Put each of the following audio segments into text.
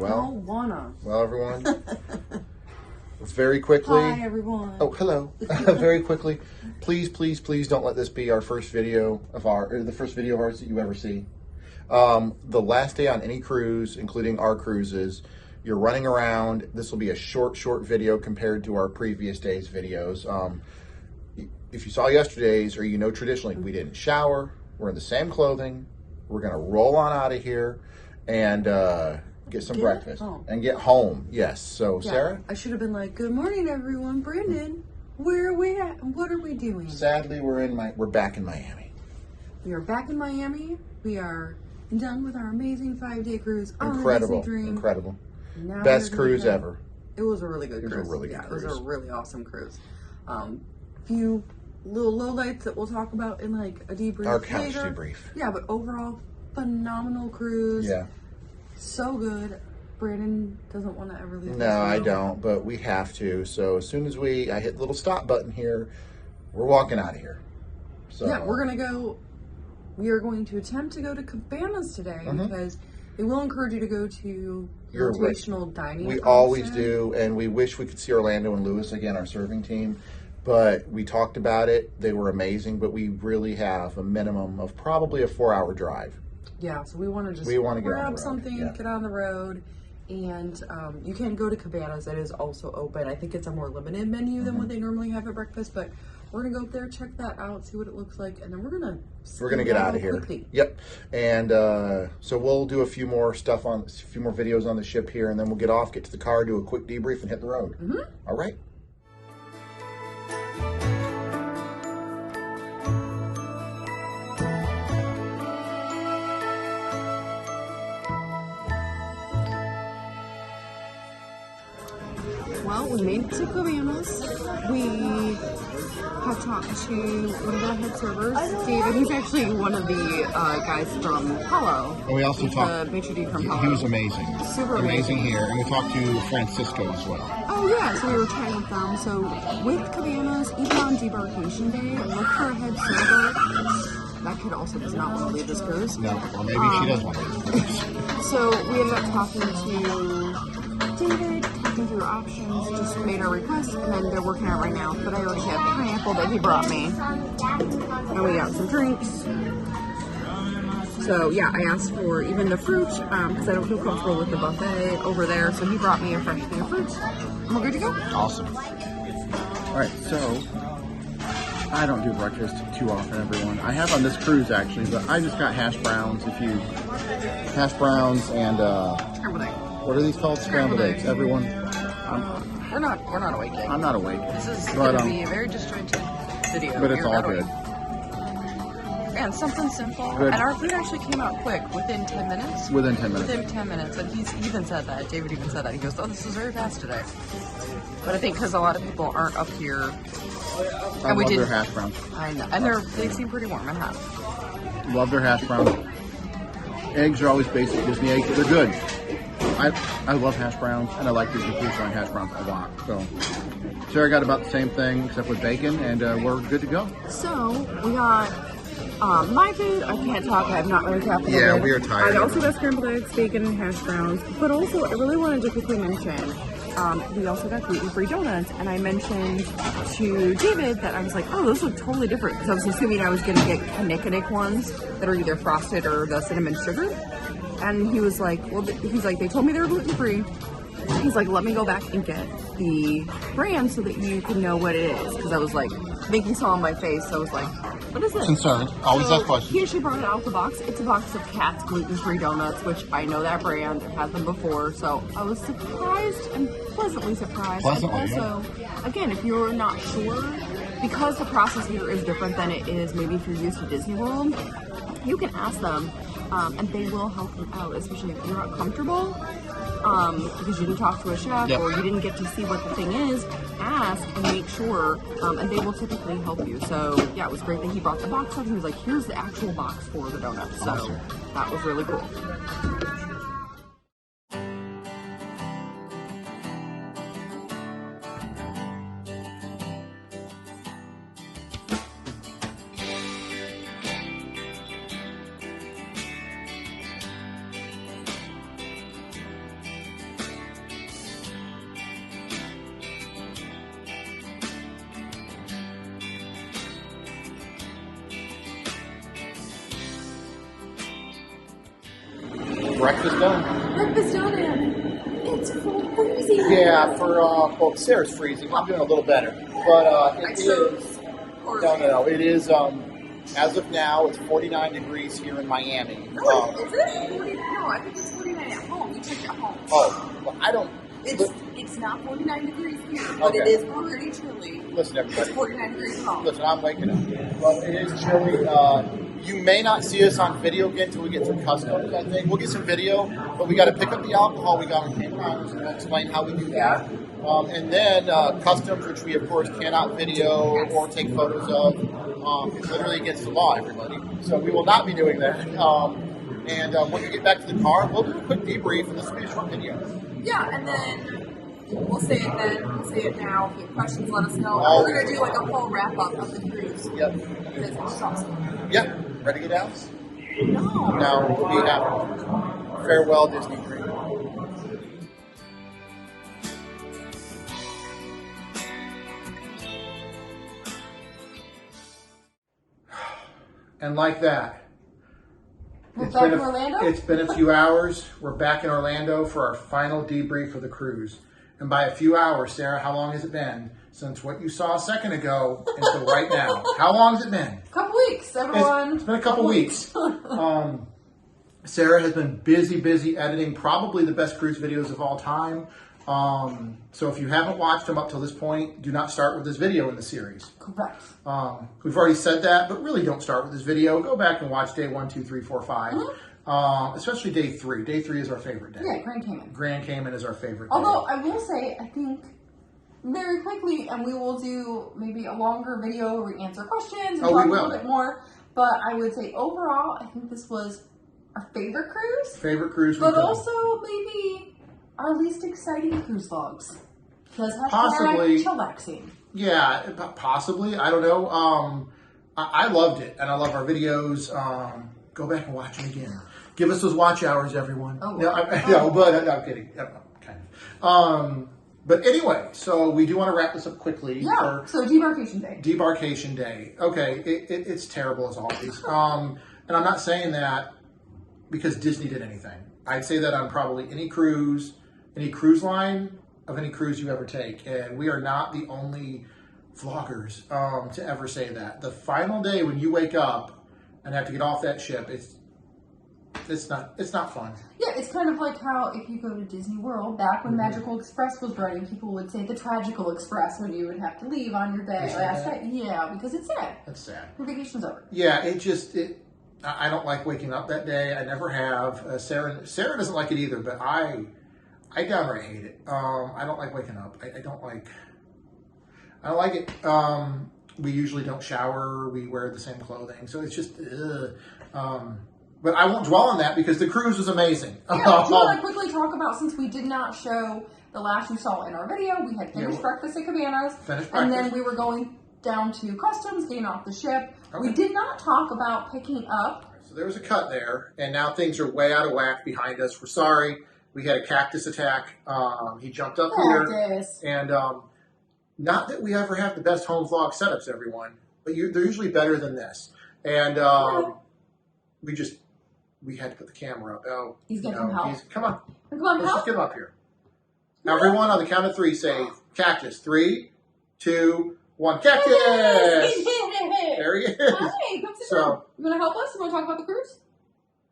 Well, everyone. Very quickly. Hi, everyone. Oh, hello. Very quickly. Please don't let this be our first video of the first video of ours that you ever see. The last day on any cruise, including our cruises, you're running around. This will be a short video compared to our previous days' videos. If you saw yesterday's, or traditionally, we didn't shower. We're in the same clothing. We're going to roll on out of here and get some breakfast and get home. Yes. So, yeah. Sarah? I should have been like, good morning, everyone. Brandon, where are we at? What are we doing? Sadly, we're back in Miami. We are back in Miami. We are done with our amazing 5-day cruise. Incredible. Incredible. Best cruise ever. It was a really good cruise. It was a really good cruise. It was a really awesome cruise. Few little lowlights that we'll talk about in like a debrief. Our couch later. debrief. Yeah, but overall, phenomenal cruise. Yeah. So good. Brandon doesn't want to ever leave. No, I don't, but we have to. So as soon as I hit the little stop button here, we're walking out of here. So yeah, we are going to attempt to go to Cabanas today because they will encourage you to go to rotational dining. We always do, and we wish we could see Orlando and Lewis again, our serving team. But we talked about it. They were amazing, but we really have a minimum of probably a 4-hour drive. Yeah, so we want to just grab something, get on the road, and you can go to Cabanas. That is also open. I think it's a more limited menu than what they normally have at breakfast, but we're gonna go up there, check that out, see what it looks like, and then we're gonna get out of here. Quickly. Yep. And so we'll do a few more videos on the ship here, and then we'll get off, get to the car, do a quick debrief, and hit the road. All right. Well, we made it to Cabanas. We have talked to one of the head servers, David. He's actually one of the guys from Palo. And we also talked. Maitre d' from Palo. He was amazing. Super amazing here. And we talked to Francisco as well. Oh yeah, so we were chatting with them. So with Cabanas, even on Debarkation Day, look for a head server. That kid also does not want to leave this cruise. No, or maybe she does want to. So we ended up talking to David, talking through options, just made our request, and then they're working out right now. But I already have pineapple that he brought me, and we got some drinks. So yeah, I asked for even the fruit because I don't feel comfortable with the buffet over there. So he brought me a fresh thing of fruit, and we're good to go. Awesome. All right, so I don't do breakfast too often, everyone. I have on this cruise actually, but I just got hash browns. Hash browns and Scrambled egg. What are these called? Scrambled eggs. Everyone. We're not awake yet. I'm not awake. This is going to be a very disjointed video. But it's all good. And something simple. Good. And our food actually came out quick, within 10 minutes. Within 10 minutes. Within 10 minutes. And he's even said that. David even said that. He goes, oh, this was very fast today. But I think because a lot of people aren't up here. I love their hash browns. I know. And they seem pretty warm and hot. Love their hash browns. Eggs are always basic Disney eggs. They're good. I love hash browns, and I like Disney Cruise Line hash browns a lot. So Sarah got about the same thing, except with bacon, and we're good to go. So we got my food. I can't talk. I'm not really caffeinated. Yeah, we are tired. I also got scrambled eggs, bacon, and hash browns. But also, I really wanted to quickly mention, we also got gluten-free donuts, and I mentioned to David that I was like, oh, those look totally different, because I was assuming I was going to get Kinnick ones that are either frosted or the cinnamon sugar. And he was like, well, they told me they were gluten-free. He's like, let me go back and get the brand so that you can know what it is. Because I was like, making some on my face, so I was like, what is it? Concerned. Always ask questions. He actually brought it out of the box. It's a box of Cat's gluten-free donuts, which I know that brand. I've had them before. So I was surprised and pleasantly surprised. Pleasantly, and also, again, if you're not sure, because the process here is different than it is maybe if you're used to Disney World, you can ask them. And they will help you out, especially if you're not comfortable, because you didn't talk to a chef or you didn't get to see what the thing is. Ask and make sure, and they will typically help you. So yeah, it was great that he brought the box up. He was like, here's the actual box for the donuts. So that was really cool. breakfast done. Breakfast done, and it's full crazy. Yeah, for well, Sarah's freezing. I'm doing a little better, but it is. No. It is. As of now, it's 49 degrees here in Miami. No, is it 49? No, I think it's 49 at home. We took it home. Oh, well, I don't. It's not 49 degrees here, but it is already chilly. Listen, everybody. It's 49 degrees at home. Listen, I'm waking up. Well, it is chilly. You may not see us on video again until we get through customs, I think. We'll get some video, but we got to pick up the alcohol we got on Cabanas, and we'll explain how we do that. And then customs, which we, of course, cannot video or take photos of. It's literally against the law, everybody. So we will not be doing that. And when we get back to the car, we'll do a quick debrief, and this will be a short video. Yeah, and then we'll say it then, we'll say it now. If you have questions, let us know. We're going to do like a whole wrap-up of the cruise. Yep. Because it's awesome. Yep. Ready to get out? No. No, we have farewell Disney dream. And like that, it's been a few hours. We're back in Orlando for our final debrief of the cruise. And by a few hours, Sarah, how long has it been since what you saw a second ago until right now? How long has it been? A couple weeks, everyone. It's been a couple weeks. Sarah has been busy editing probably the best cruise videos of all time. So if you haven't watched them up till this point, do not start with this video in the series. Correct. We've already said that, but really don't start with this video. Go back and watch day 1, 2, 3, 4, 5. Especially day 3. Day 3 is our favorite day. Yeah, Grand Cayman. Grand Cayman is our favorite day. Although I will say, I think very quickly, and we will do maybe a longer video where we answer questions and talk a little bit more. But I would say overall, I think this was our favorite cruise. Favorite cruise. But also maybe our least exciting cruise vlogs. Because possibly chillaxing. Yeah, possibly. I don't know. I loved it, and I love our videos. Go back and watch them again. Give us those watch hours, everyone. Oh, no, I'm kidding. Kind of. But anyway, so we do want to wrap this up quickly. Yeah. So Debarkation Day. Debarkation Day. Okay, it's terrible as always. And I'm not saying that because Disney did anything. I'd say that on probably any cruise line of any cruise you ever take, and we are not the only vloggers to ever say that. The final day when you wake up and have to get off that ship, it's not fun. Yeah, it's kind of like how if you go to Disney World, back when Magical Express was running, people would say the Tragical Express when you would have to leave on your day last day. Yeah, because it's sad. It's sad. Your vacation's over. Yeah, I don't like waking up that day. I never have. Sarah doesn't like it either, but I downright hate it. I don't like waking up. I don't like it. We usually don't shower. We wear the same clothing. So it's just, but I won't dwell on that because the cruise was amazing. Yeah, do you want to quickly talk about, since we did not show the last you saw in our video, we had finished breakfast at Cabanas. And then we were going down to customs, getting off the ship. Okay. We did not talk about picking up. So there was a cut there, and now things are way out of whack behind us. We're sorry. We had a cactus attack. He jumped up here. And not that we ever have the best home vlog setups, everyone, but they're usually better than this. And we had to put the camera up. Oh, he's getting some help. Come on. Let's just get him up here. Now, everyone, on the count of 3, say cactus. 3, 2, 1. Cactus! There he is. Hi, come sit down. You want to help us? You want to talk about the cruise?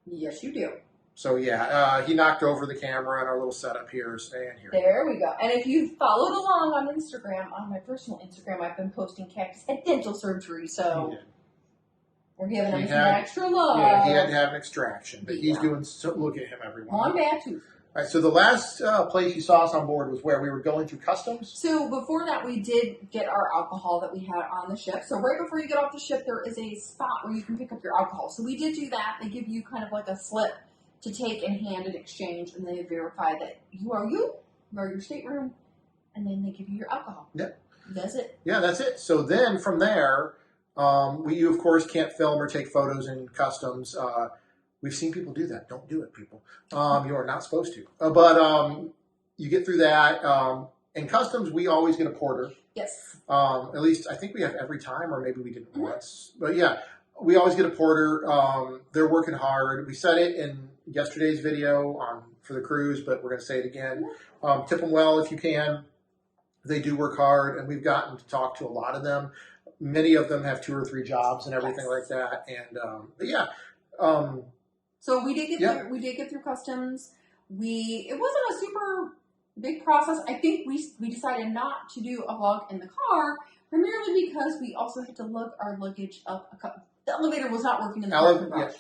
Yes, you do. So, yeah, he knocked over the camera and our little setup here. Staying here. There we go. And if you've followed along on Instagram, on my personal Instagram, I've been posting Cactus at dental surgery. So we're giving him some extra love. Yeah, he had to have an extraction. But he's doing so. Look at him, everyone. On bad tooth. All right, so the last place you saw us on board was where we were going through customs. So before that, we did get our alcohol that we had on the ship. So right before you get off the ship, there is a spot where you can pick up your alcohol. So we did do that. They give you kind of like a slip to take in hand and exchange, and they verify that you are your stateroom, and then they give you your alcohol. Yep. That's it. Yeah, that's it. So then from there, you of course can't film or take photos in customs. We've seen people do that. Don't do it, people. You are not supposed to. But you get through that. In customs, we always get a porter. Yes. At least I think we have every time, or maybe we didn't once. But yeah, We always get a porter. They're working hard. We said it in yesterday's video for the cruise, but we're going to say it again. Tip them well if you can. They do work hard, and we've gotten to talk to a lot of them. Many of them have 2 or 3 jobs and everything like that. And but yeah. So we did get through customs. It wasn't a super big process. I think we decided not to do a vlog in the car, primarily because we also had to lug our luggage up. The elevator was not working in the parking garage.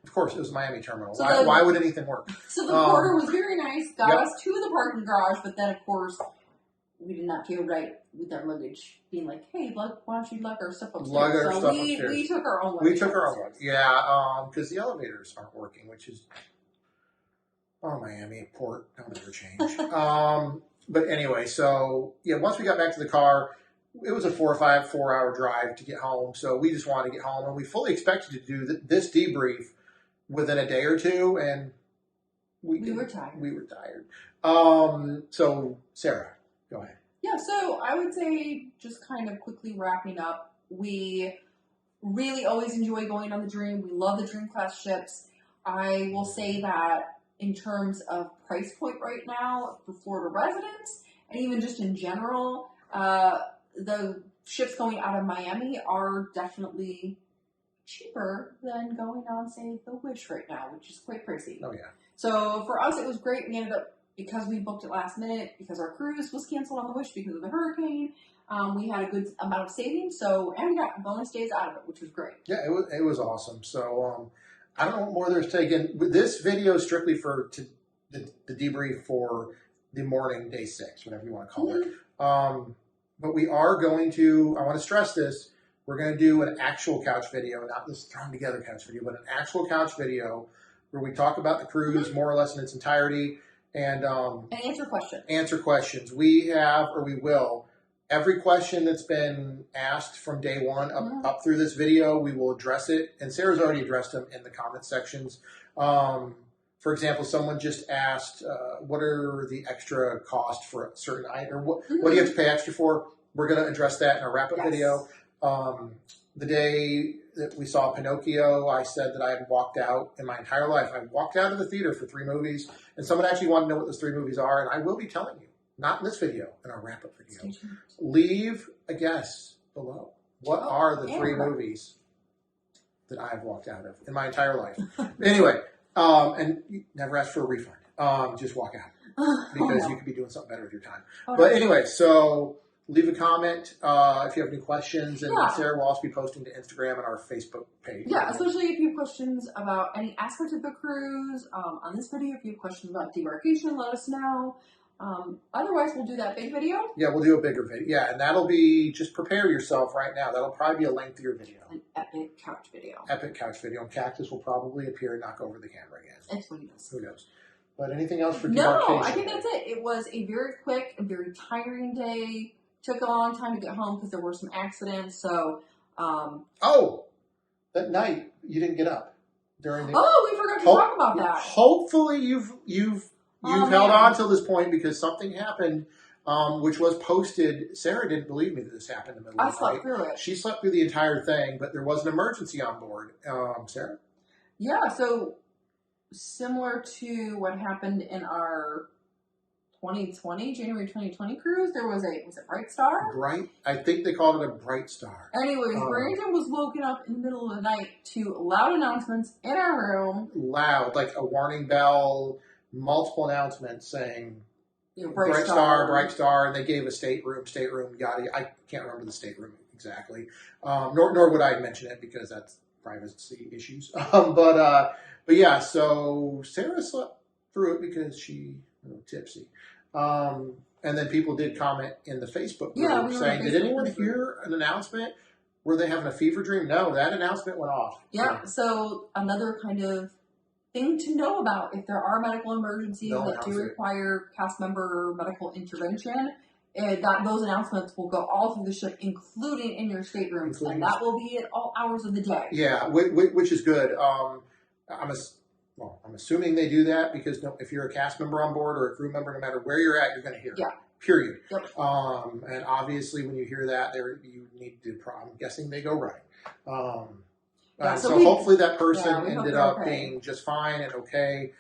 Of course, it was Miami terminal. So why would anything work? So the porter was very nice, got us to the parking garage, but then of course we did not feel right with our luggage being like, hey, why don't you lug our stuff upstairs? We took our own luggage. We took our own luggage. Yeah, because the elevators aren't working, which is Miami port. Don't ever change. But anyway, so yeah, once we got back to the car, it was a 4 hour drive to get home. So we just wanted to get home, and we fully expected to do this debrief within a day or two, and we were tired. We were tired. So Sarah, go ahead. Yeah, so I would say, just kind of quickly wrapping up, we really always enjoy going on the Dream. We love the Dream class ships. I will say that in terms of price point right now for Florida residents, and even just in general, the ships going out of Miami are definitely cheaper than going on, say, the Wish right now, which is quite pricey. Oh, yeah. So for us, it was great. We ended up, because we booked it last minute, because our cruise was canceled on the Wish because of the hurricane, we had a good amount of savings. So, and we got bonus days out of it, which was great. Yeah, it was awesome. So I don't know what more there's to. Again, this video is strictly for the debrief for the morning, day 6, whatever you want to call it. But we are going to, I want to stress this, we're going to do an actual couch video, not this thrown together couch video, but an actual couch video where we talk about the cruise more or less in its entirety. And answer questions. Answer questions. We have, or we will, every question that's been asked from day 1 up through this video, we will address it. And Sarah's already addressed them in the comment sections. For example, someone just asked, what are the extra costs for a certain item? Or what do you have to pay extra for? We're going to address that in our wrap-up video. The day that we saw Pinocchio, I said that I had walked out in my entire life. I walked out of the theater for 3 movies, and someone actually wanted to know what those 3 movies are, and I will be telling you. Not in this video, in our wrap-up video. Leave a guess below. What are the 3 movies that I've walked out of in my entire life? Anyway. And you never ask for a refund. Just walk out because you could be doing something better with your time. But anyway, so leave a comment if you have any questions, and Sarah will also be posting to Instagram and our Facebook page. Yeah, especially if you have questions about any aspect of the cruise. On this video, if you have questions about debarkation, let us know. Otherwise, we'll do that big video. Yeah, we'll do a bigger video. Yeah, and that'll be, just prepare yourself right now. That'll probably be a lengthier video. An epic couch video. Epic couch video. And Cactus will probably appear and knock over the camera again. That's what he does. Who knows? But anything else for debarkation? No, I think that's it. It was a very quick and very tiring day. Took a long time to get home because there were some accidents. So, that night you didn't get up during the. Oh, we forgot to talk about that. Hopefully you've held on till this point because something happened, which was posted. Sarah didn't believe me that this happened in the middle of the night. I slept through it. She slept through the entire thing, but there was an emergency on board. Sarah? Yeah, so similar to what happened in our January 2020 cruise, there was was it Bright Star? I think they called it a Bright Star. Anyways, Brandon was woken up in the middle of the night to loud announcements in our room. Loud, like a warning bell. Multiple announcements saying Bright Star, and they gave a stateroom, yada. I can't remember the stateroom exactly. Nor would I mention it because that's privacy issues. But yeah, so Sarah slept through it because she was tipsy. And then people did comment in the Facebook group saying, did anyone hear an announcement? Were they having a fever dream? No, that announcement went off. Yeah, so another kind of thing to know about if there are medical emergencies that do require cast member medical intervention, those announcements will go all through the ship, including in your staterooms, and that will be at all hours of the day. Yeah, which is good. I'm assuming they do that because if you're a cast member on board or a crew member, no matter where you're at, you're going to hear it. Yeah. Period. Yep. And obviously when you hear that, you need to, I'm guessing they go running. Yeah, So hopefully that person yeah, we hope ended they're up okay. being just fine and okay.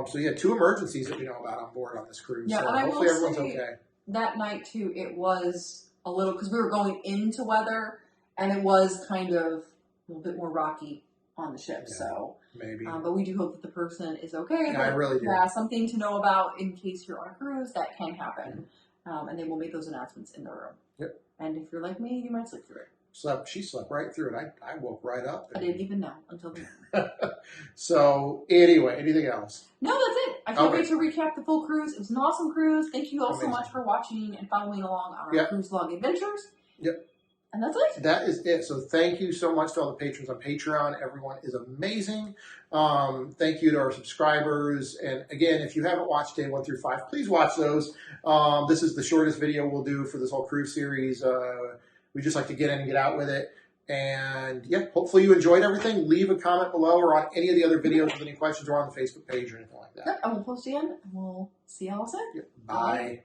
So yeah, 2 emergencies that we know about on board on this cruise. Yeah, so and I hopefully will everyone's say okay. that night too, it was a little, because we were going into weather, and it was kind of a little bit more rocky on the ship. Yeah, so maybe. but we do hope that the person is okay. Yeah, but I really do. Yeah, something to know about in case you're on a cruise that can happen, and they will make those announcements in the room. Yep. And if you're like me, you might sleep through it. She slept right through it. I woke right up. I didn't even know until the end. So anyway, anything else? No, that's it. I can't wait to recap the full cruise. It was an awesome cruise. Thank you all so much for watching and following along on our cruise log adventures. Yep. And that's it. That is it. So thank you so much to all the patrons on Patreon. Everyone is amazing. Thank you to our subscribers. And again, if you haven't watched day 1 through 5, please watch those. This is the shortest video we'll do for this whole cruise series. We just like to get in and get out with it. And yeah, hopefully you enjoyed everything. Leave a comment below or on any of the other videos with any questions or on the Facebook page or anything like that. Yep, and we'll post again, and we'll see y'all soon. Yep. Bye. Bye.